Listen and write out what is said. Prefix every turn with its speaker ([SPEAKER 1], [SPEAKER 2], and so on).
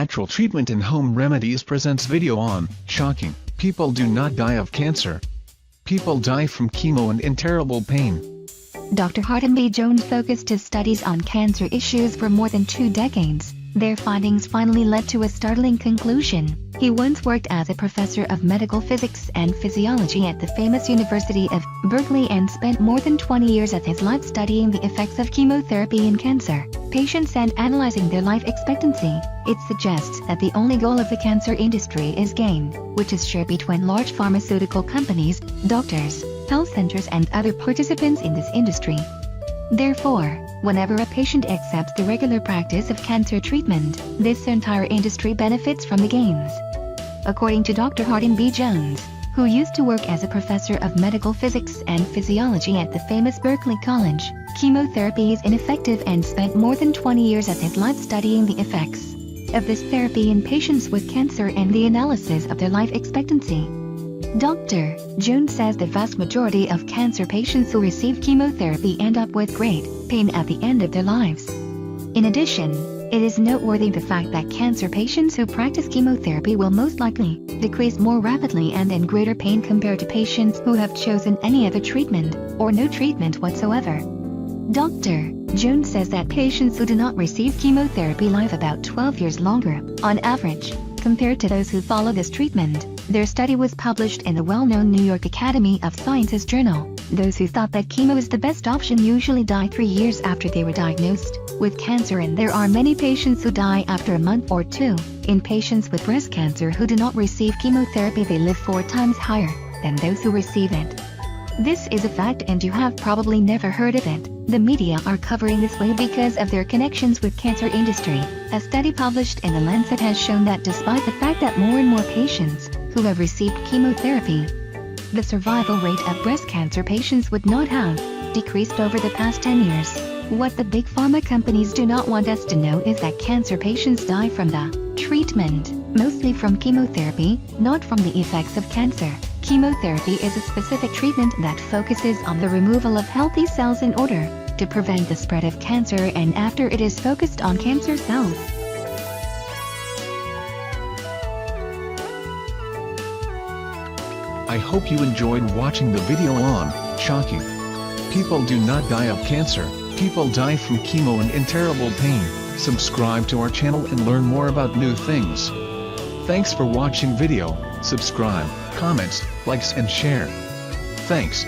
[SPEAKER 1] Natural Treatment and Home Remedies presents video on, shocking, people do not die of cancer. People die from chemo and in terrible pain.
[SPEAKER 2] Dr. Hardin B. focused his studies on cancer issues for more than 2 decades. Their findings finally led to a startling conclusion. He once worked as a professor of medical physics and physiology at the famous University of Berkeley and spent more than 20 years of his life studying the effects of chemotherapy in cancer patients and analyzing their life expectancy. It suggests that the only goal of the cancer industry is gain, which is shared between large pharmaceutical companies, doctors, health centers and other participants in this industry. Therefore, whenever a patient accepts the regular practice of cancer treatment, this entire industry benefits from the gains. According to Dr. Hardin B. who used to work as a professor of medical physics and physiology at the famous Berkeley College, chemotherapy is ineffective and spent more than 20 years of his life studying the effects of this therapy in patients with cancer and the analysis of their life expectancy. Dr. Jones says the vast majority of cancer patients who receive chemotherapy end up with great pain at the end of their lives. In addition, it is noteworthy the fact that cancer patients who practice chemotherapy will most likely decrease more rapidly and in greater pain compared to patients who have chosen any other treatment or no treatment whatsoever. Dr. Jones says that patients who do not receive chemotherapy live about 12 years longer, on average, compared to those who follow this treatment. Their study was published in the well-known New York Academy of Sciences journal. Those who thought that chemo is the best option usually die 3 years after they were diagnosed with cancer, and there are many patients who die after a month or 2. In patients with breast cancer who do not receive chemotherapy, they live 4 times higher than those who receive it. This is a fact and you have probably never heard of it. The media are covering this way because of their connections with cancer industry. A study published in The Lancet has shown that despite the fact that more and more patients who have received chemotherapy, the survival rate of breast cancer patients would not have decreased over the past 10 years. What the big pharma companies do not want us to know is that cancer patients die from the treatment, mostly from chemotherapy, not from the effects of cancer. Chemotherapy is a specific treatment that focuses on the removal of healthy cells in order to prevent the spread of cancer, and after it is focused on cancer cells.
[SPEAKER 1] I hope you enjoyed watching the video on, shocking, people do not die of cancer, people die from chemo and in terrible pain. Subscribe to our channel and learn more about new things. Thanks for watching video, subscribe, comments, likes and share. Thanks.